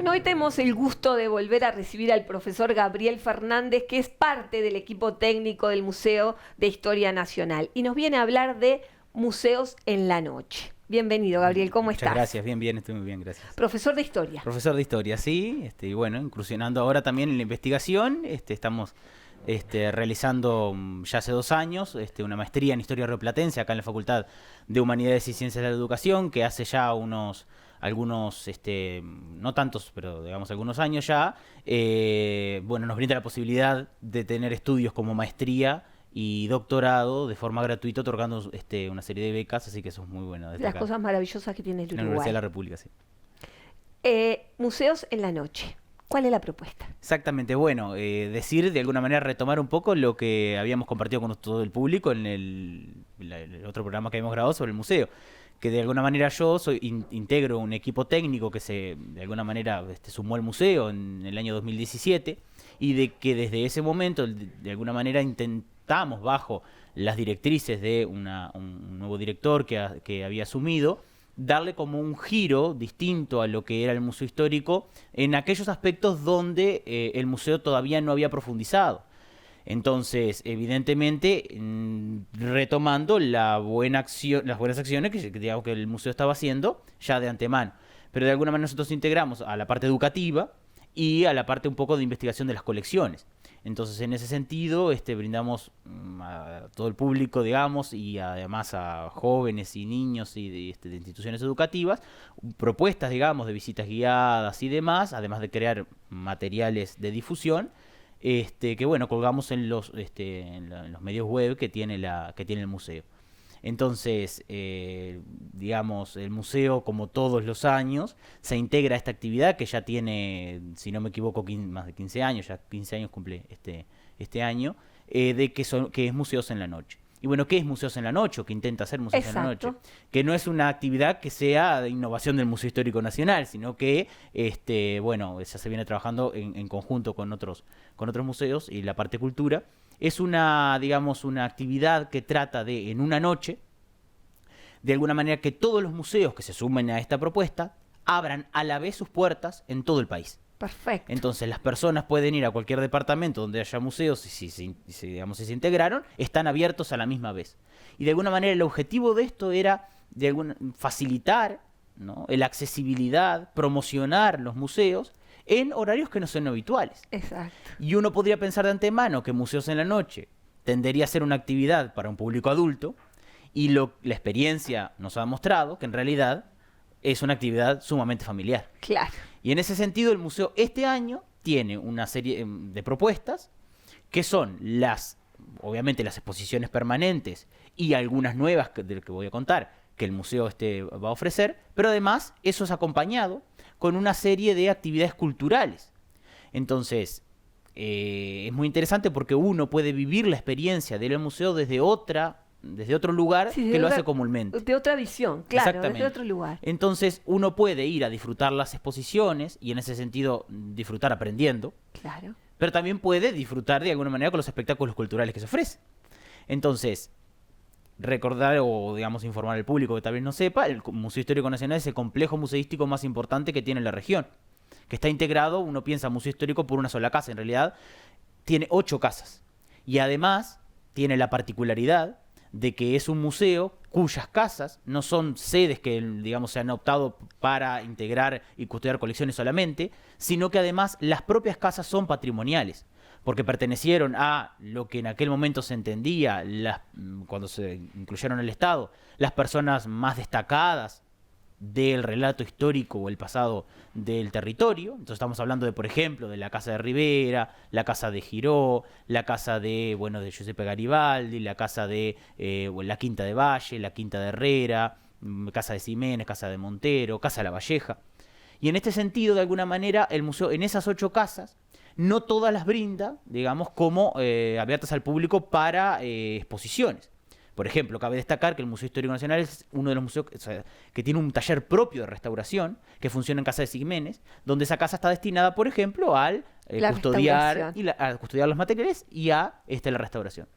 Bueno, hoy tenemos el gusto de volver a recibir al profesor Gabriel Fernández, que es parte del equipo técnico del Museo de Historia Nacional, y nos viene a hablar de museos en la noche. Bienvenido, Gabriel, ¿cómo estás? Muchas gracias, bien, estoy muy bien, gracias. Profesor de Historia. Profesor de Historia, sí, y bueno, incursionando ahora también en la investigación, estamos realizando ya hace 2 años una maestría en Historia Rioplatense acá en la Facultad de Humanidades y Ciencias de la Educación, que hace ya algunos, no tantos, pero digamos algunos años ya, bueno, nos brinda la posibilidad de tener estudios como maestría y doctorado de forma gratuita, otorgando una serie de becas, así que eso es muy bueno. Las cosas maravillosas que tiene el Uruguay. En la Universidad de la República, sí. Museos en la noche. ¿Cuál es la propuesta? Exactamente, bueno, decir de alguna manera, retomar un poco lo que habíamos compartido con todo el público en el otro programa que habíamos grabado sobre el museo, que de alguna manera yo integro un equipo técnico que de alguna manera sumó al museo en el año 2017, y de que desde ese momento de alguna manera intentamos, bajo las directrices de un nuevo director que había asumido, darle como un giro distinto a lo que era el Museo Histórico en aquellos aspectos donde el museo todavía no había profundizado. Entonces, evidentemente, retomando las buenas acciones digamos, que el museo estaba haciendo ya de antemano. Pero de alguna manera nosotros integramos a la parte educativa y a la parte un poco de investigación de las colecciones. Entonces, en ese sentido, brindamos a todo el público, digamos, y además a jóvenes y niños y de instituciones educativas, propuestas, digamos, de visitas guiadas y demás, además de crear materiales de difusión, que bueno, colgamos en los medios web que tiene el museo. Entonces, digamos, el museo, como todos los años, se integra a esta actividad que ya tiene, si no me equivoco, más de 15 años, ya 15 años cumple este año, que es Museos en la Noche. Y bueno, ¿qué es Museos en la Noche? O que intenta hacer Museos en la Noche. Que no es una actividad que sea de innovación del Museo Histórico Nacional, sino que, bueno, ya se viene trabajando en conjunto con otros museos y la parte cultura. Es digamos, una actividad que trata de, en una noche, de alguna manera que todos los museos que se sumen a esta propuesta abran a la vez sus puertas en todo el país. Perfecto. Entonces las personas pueden ir a cualquier departamento donde haya museos y digamos, si se integraron, están abiertos a la misma vez. Y de alguna manera el objetivo de esto era facilitar, ¿no?, la accesibilidad, promocionar los museos en horarios que no son habituales. Exacto. Y uno podría pensar de antemano que Museos en la Noche tendería a ser una actividad para un público adulto, y la experiencia nos ha mostrado que en realidad es una actividad sumamente familiar. Claro. Y en ese sentido el museo este año tiene una serie de propuestas que son obviamente las exposiciones permanentes y algunas nuevas de las que voy a contar que el museo va a ofrecer, pero además eso es acompañado con una serie de actividades culturales. Entonces, es muy interesante porque uno puede vivir la experiencia del museo desde otro lugar, sí, que lo hace comúnmente. De otra visión, claro, desde otro lugar. Entonces, uno puede ir a disfrutar las exposiciones y en ese sentido disfrutar aprendiendo. Claro. Pero también puede disfrutar de alguna manera con los espectáculos culturales que se ofrecen. Entonces, recordar o, digamos, informar al público que tal vez no sepa, el Museo Histórico Nacional es el complejo museístico más importante que tiene la región, que está integrado, uno piensa Museo Histórico por una sola casa, en realidad tiene 8 casas. Y además tiene la particularidad de que es un museo cuyas casas no son sedes que, digamos, se han optado para integrar y custodiar colecciones solamente, sino que además las propias casas son patrimoniales, porque pertenecieron a lo que en aquel momento se entendía, cuando se incluyeron al Estado, las personas más destacadas del relato histórico o el pasado del territorio. Entonces estamos hablando de, por ejemplo, de la casa de Rivera, la casa de Giró, la casa de Giuseppe Garibaldi, la casa de la Quinta de Valle, la Quinta de Herrera, casa de Ximénez, casa de Montero, casa de La Valleja. Y en este sentido, de alguna manera, el museo en esas 8 casas, no todas las brinda, digamos, como abiertas al público para exposiciones. Por ejemplo, cabe destacar que el Museo Histórico Nacional es uno de los museos que tiene un taller propio de restauración que funciona en Casa de Ximénez, donde esa casa está destinada, por ejemplo, al custodiar los materiales y a la restauración.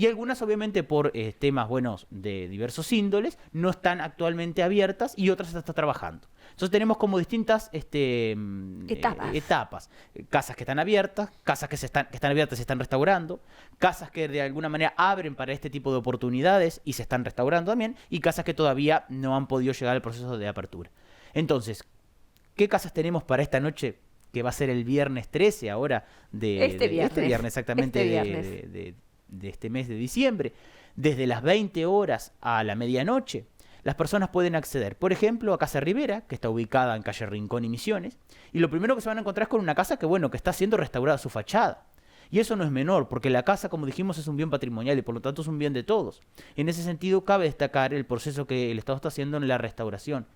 Y algunas, obviamente, por temas buenos de diversos índoles, no están actualmente abiertas y otras se están trabajando. Entonces tenemos como distintas etapas. Casas que están abiertas, casas que están abiertas y se están restaurando, casas que de alguna manera abren para este tipo de oportunidades y se están restaurando también, y casas que todavía no han podido llegar al proceso de apertura. Entonces, ¿qué casas tenemos para esta noche? Que va a ser el viernes 13 ahora Este viernes exactamente de este mes de diciembre, desde las 20 horas a la medianoche. Las personas pueden acceder, por ejemplo, a Casa Rivera, que está ubicada en calle Rincón y Misiones, y lo primero que se van a encontrar es con una casa que, bueno, que está siendo restaurada su fachada. Y eso no es menor, porque la casa, como dijimos, es un bien patrimonial y por lo tanto es un bien de todos. En ese sentido, cabe destacar el proceso que el Estado está haciendo en la restauración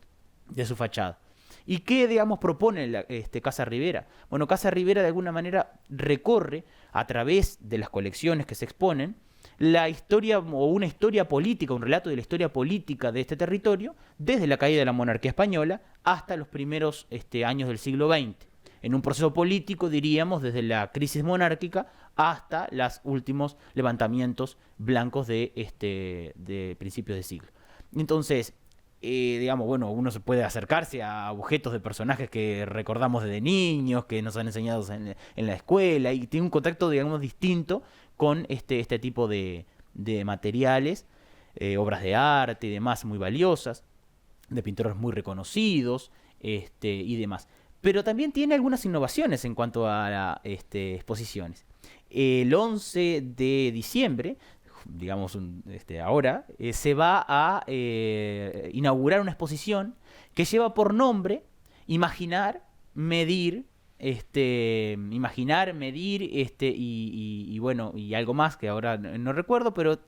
de su fachada. ¿Y qué, digamos, propone Casa Rivera? Bueno, Casa Rivera de alguna manera recorre, a través de las colecciones que se exponen, la historia o una historia política, un relato de la historia política de este territorio, desde la caída de la monarquía española hasta los primeros años del siglo XX. En un proceso político, diríamos, desde la crisis monárquica hasta los últimos levantamientos blancos de principios de siglo. Entonces, digamos, bueno, uno se puede acercarse a objetos de personajes que recordamos desde niños, que nos han enseñado en la escuela, y tiene un contacto, digamos, distinto con este tipo de materiales, obras de arte y demás muy valiosas, de pintores muy reconocidos y demás. Pero también tiene algunas innovaciones en cuanto a exposiciones. El 11 de diciembre, digamos ahora, se va a inaugurar una exposición que lleva por nombre Imaginar, Medir, y bueno, y algo más que ahora no recuerdo, pero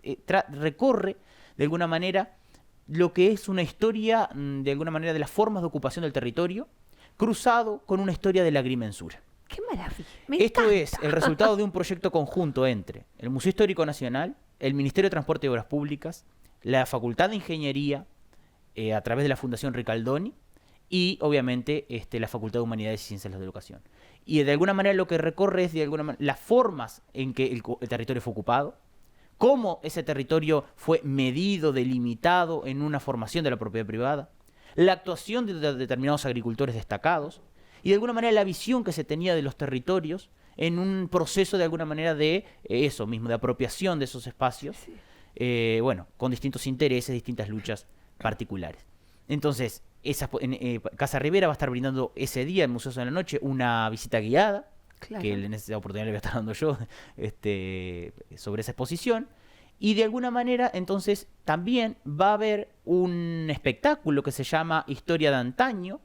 recorre de alguna manera lo que es una historia, de alguna manera, de las formas de ocupación del territorio, cruzado con una historia de la agrimensura. ¡Qué maravilla! Esto es el resultado de un proyecto conjunto entre el Museo Histórico Nacional, el Ministerio de Transporte y Obras Públicas, la Facultad de Ingeniería, a través de la Fundación Ricaldoni, y obviamente la Facultad de Humanidades y Ciencias de la Educación. Y de alguna manera lo que recorre es las formas en que el territorio fue ocupado, cómo ese territorio fue medido, delimitado en una formación de la propiedad privada, la actuación de determinados agricultores destacados, y de alguna manera la visión que se tenía de los territorios en un proceso de alguna manera de eso mismo, de apropiación de esos espacios, sí. Bueno, con distintos intereses, distintas luchas particulares. Entonces, Casa Rivera va a estar brindando ese día en Museos en la Noche una visita guiada, claro, que en esa oportunidad le voy a estar dando yo sobre esa exposición. Y de alguna manera, entonces, también va a haber un espectáculo que se llama Historia de Antaño,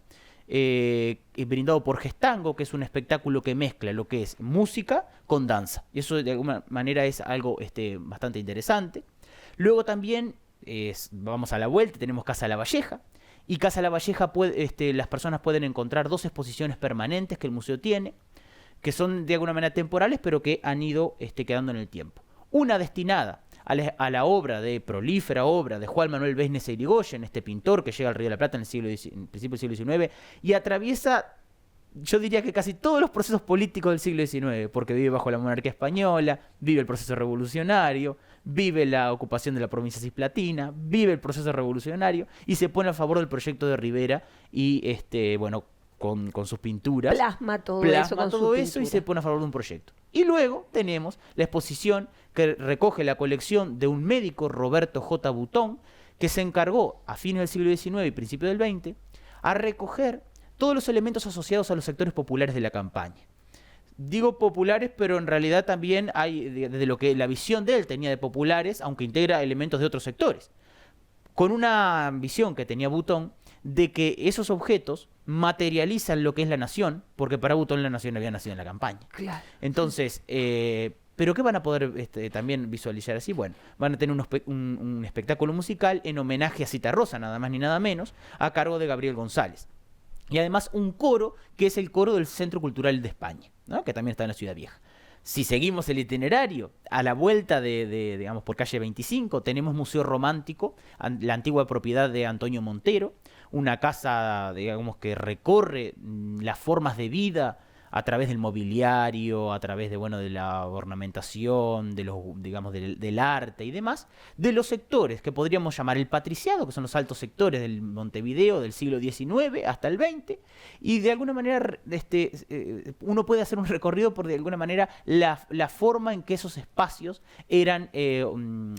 brindado por Gestango, que es un espectáculo que mezcla lo que es música con danza. Y eso de alguna manera es algo bastante interesante. Luego también, vamos a la vuelta, tenemos Casa La Valleja. Y Casa La Valleja, las personas pueden encontrar 2 exposiciones permanentes que el museo tiene, que son de alguna manera temporales, pero que han ido quedando en el tiempo. Una destinada a la prolífera obra de Juan Manuel Besnes e Irigoyen, este pintor que llega al Río de la Plata en el principio del siglo XIX y atraviesa, yo diría que casi todos los procesos políticos del siglo XIX, porque vive bajo la monarquía española, vive el proceso revolucionario, vive la ocupación de la provincia cisplatina, vive el proceso revolucionario y se pone a favor del proyecto de Rivera y bueno, con sus pinturas. Plasma todo eso y se pone a favor de un proyecto. Y luego tenemos la exposición que recoge la colección de un médico, Roberto J. Butón, que se encargó a fines del siglo XIX y principios del XX a recoger todos los elementos asociados a los sectores populares de la campaña. Digo populares, pero en realidad también hay, desde lo que la visión de él tenía de populares, aunque integra elementos de otros sectores, con una visión que tenía Butón de que esos objetos materializan lo que es la nación, porque para Butón la nación había nacido en la campaña. Claro. Entonces, ¿pero qué van a poder también visualizar así? Bueno, van a tener un espectáculo musical en homenaje a Citarrosa, nada más ni nada menos, a cargo de Gabriel González. Y además un coro, que es el coro del Centro Cultural de España, ¿no? Que también está en la Ciudad Vieja. Si seguimos el itinerario, a la vuelta digamos, por calle 25, tenemos Museo Romántico, la antigua propiedad de Antonio Montero, una casa, digamos, que recorre las formas de vida a través del mobiliario, a través de, bueno, de la ornamentación, de los, digamos, del arte y demás, de los sectores que podríamos llamar el patriciado, que son los altos sectores del Montevideo del siglo XIX hasta el XX, y de alguna manera uno puede hacer un recorrido por de alguna manera la forma en que esos espacios eran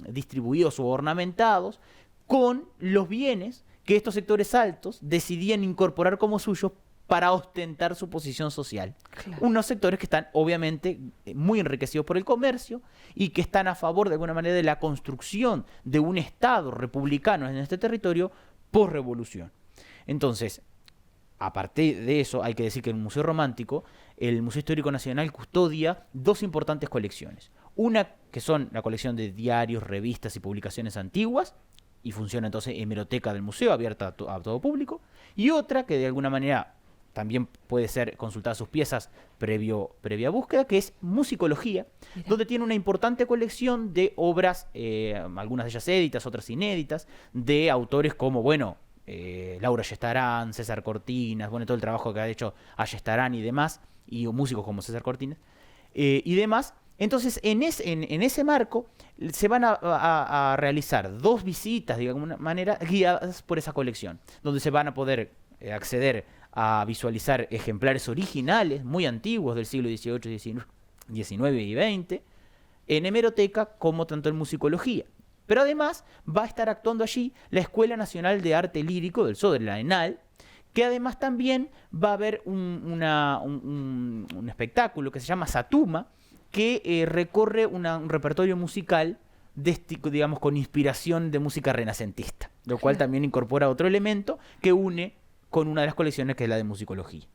distribuidos o ornamentados con los bienes que estos sectores altos decidían incorporar como suyos para ostentar su posición social. Claro. Unos sectores que están obviamente muy enriquecidos por el comercio y que están a favor de alguna manera de la construcción de un Estado republicano en este territorio post-revolución. Entonces, aparte de eso, hay que decir que el Museo Romántico, el Museo Histórico Nacional, custodia dos importantes colecciones. Una que son la colección de diarios, revistas y publicaciones antiguas, y funciona entonces hemeroteca del museo, abierta a todo público, y otra que de alguna manera también puede ser consultar sus piezas previa búsqueda, que es musicología, Mira. Donde tiene una importante colección de obras, algunas de ellas éditas, otras inéditas, de autores como, bueno, Laura Ayestarán, César Cortinas, bueno, todo el trabajo que ha hecho Ayestarán y demás, y músicos como César Cortinas, y demás. Entonces, en ese marco, se van a realizar dos visitas, de alguna manera, guiadas por esa colección, donde se van a poder acceder a visualizar ejemplares originales, muy antiguos, del siglo XVIII, XIX y XX, en hemeroteca como tanto en musicología. Pero además va a estar actuando allí la Escuela Nacional de Arte Lírico del SODRE, la ENAL, que además también va a haber un espectáculo que se llama Satuma, que recorre un repertorio musical digamos, con inspiración de música renacentista, lo cual también incorpora otro elemento que une con una de las colecciones, que es la de musicología.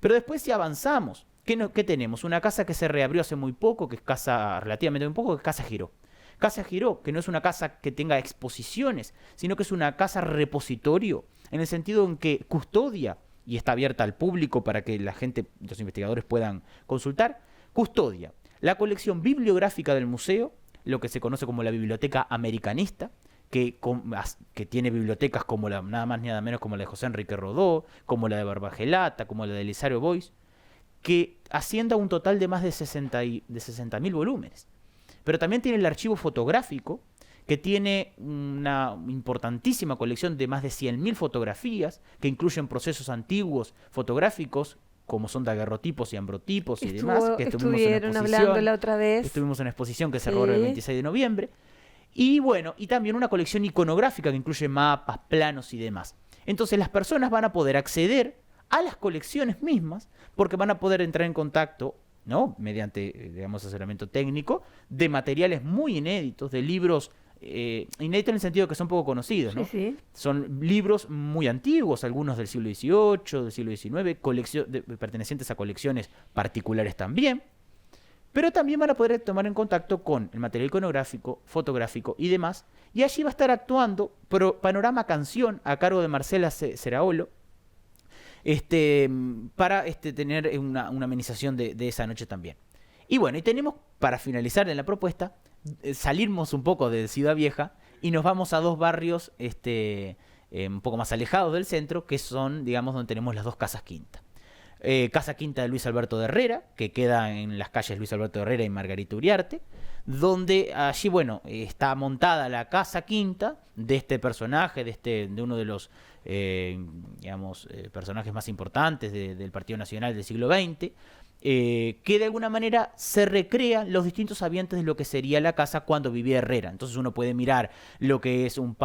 Pero después, si avanzamos, ¿qué tenemos? Una casa que se reabrió hace muy poco, que es casa relativamente muy poco, que es Casa Giró. Casa Giró, que no es una casa que tenga exposiciones, sino que es una casa repositorio, en el sentido en que custodia, y está abierta al público para que la gente, los investigadores puedan consultar, custodia la colección bibliográfica del museo, lo que se conoce como la biblioteca americanista, que tiene bibliotecas como nada más ni nada menos como la de José Enrique Rodó, como la de Barbagelata, como la de Elisario Boys, que asciende a un total de más de 60.000 volúmenes. Pero también tiene el archivo fotográfico, que tiene una importantísima colección de más de 100.000 fotografías, que incluyen procesos antiguos fotográficos, como son daguerrotipos y ambrotipos y demás, que estuvieron hablando la otra vez. Estuvimos en una exposición que cerró el 26 de noviembre. Y bueno, y también una colección iconográfica que incluye mapas, planos y demás. Entonces las personas van a poder acceder a las colecciones mismas, porque van a poder entrar en contacto, ¿no?, mediante, digamos, asesoramiento técnico, de materiales muy inéditos, de libros inéditos en el sentido de que son poco conocidos, ¿no? Sí. Son libros muy antiguos, algunos del siglo XVIII, del siglo XIX, pertenecientes a colecciones particulares también. Pero también van a poder tomar en contacto con el material iconográfico, fotográfico y demás. Y allí va a estar actuando Panorama Canción a cargo de Marcela Seraolo, para tener una amenización de esa noche también. Y bueno, y tenemos, para finalizar en la propuesta, salimos un poco de Ciudad Vieja y nos vamos a dos barrios un poco más alejados del centro, que son, digamos, donde tenemos las dos Casas Quinta. Casa Quinta de Luis Alberto de Herrera, que queda en las calles Luis Alberto de Herrera y Margarita Uriarte, donde allí, bueno, está montada la Casa Quinta de este personaje, de uno de los, personajes más importantes del Partido Nacional del siglo XX, que de alguna manera se recrean los distintos ambientes de lo que sería la casa cuando vivía Herrera. Entonces uno puede mirar lo que es unos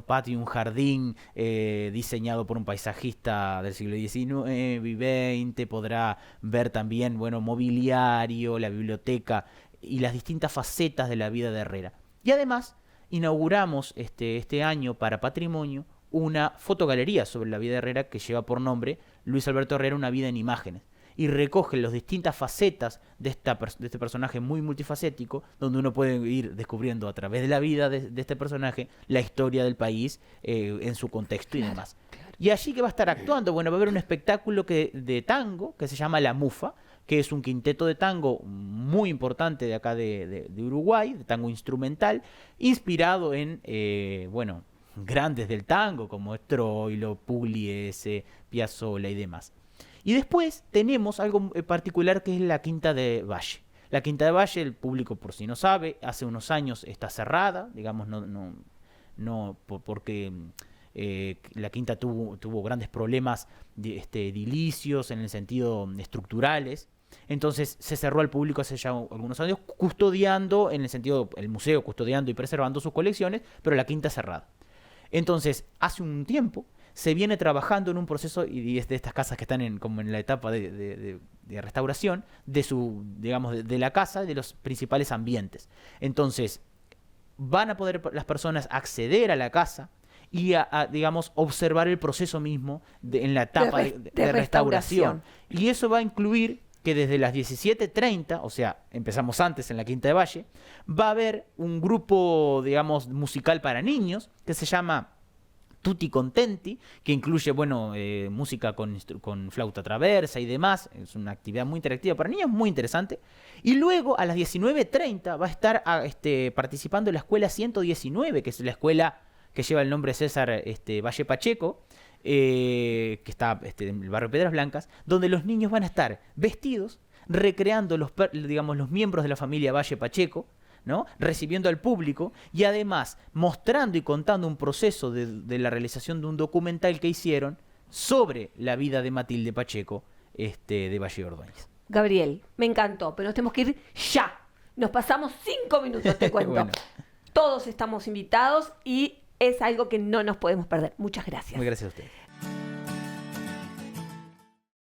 patios y un jardín diseñado por un paisajista del siglo XIX y XX, podrá ver también, bueno, mobiliario, la biblioteca y las distintas facetas de la vida de Herrera. Y además inauguramos este año para Patrimonio una fotogalería sobre la vida de Herrera que lleva por nombre Luis Alberto Herrera, una vida en imágenes, y recoge las distintas facetas de este personaje muy multifacético, donde uno puede ir descubriendo a través de la vida de este personaje la historia del país en su contexto y demás. Claro. Y allí que va a estar actuando, bueno, va a haber un espectáculo de tango que se llama La Mufa, que es un quinteto de tango muy importante de acá de Uruguay, de tango instrumental, inspirado en, grandes del tango como Troilo, Pugliese, Piazzolla y demás. Y después tenemos algo particular que es la Quinta de Valle. La Quinta de Valle, el público por si no sabe, hace unos años está cerrada, digamos, porque la Quinta tuvo grandes problemas edilicios en el sentido estructurales. Entonces se cerró al público hace ya algunos años, custodiando, en el sentido, el museo custodiando y preservando sus colecciones, pero la Quinta cerrada. Entonces, hace un tiempo se viene trabajando en un proceso, y es de estas casas que están como en la etapa de restauración, de la casa y de los principales ambientes. Entonces, van a poder las personas acceder a la casa y digamos, observar el proceso mismo en la etapa de restauración. Y eso va a incluir que desde las 17:30, o sea, empezamos antes en la Quinta de Valle, va a haber un grupo, digamos, musical para niños que se llama Tutti Contenti, que incluye, música con flauta traversa y demás. Es una actividad muy interactiva para niños, muy interesante. Y luego a las 19:30 va a estar participando la escuela 119, que es la escuela que lleva el nombre de César Valle Pacheco, que está en el barrio Piedras Blancas, donde los niños van a estar vestidos, recreando los miembros de la familia Valle Pacheco, ¿no? Recibiendo al público y además mostrando y contando un proceso de la realización de un documental que hicieron sobre la vida de Matilde Pacheco de Valle Ordóñez. Gabriel, me encantó, pero nos tenemos que ir ya. Nos pasamos 5 minutos, te cuento. Bueno. Todos estamos invitados y es algo que no nos podemos perder. Muchas gracias. Muy gracias a ustedes.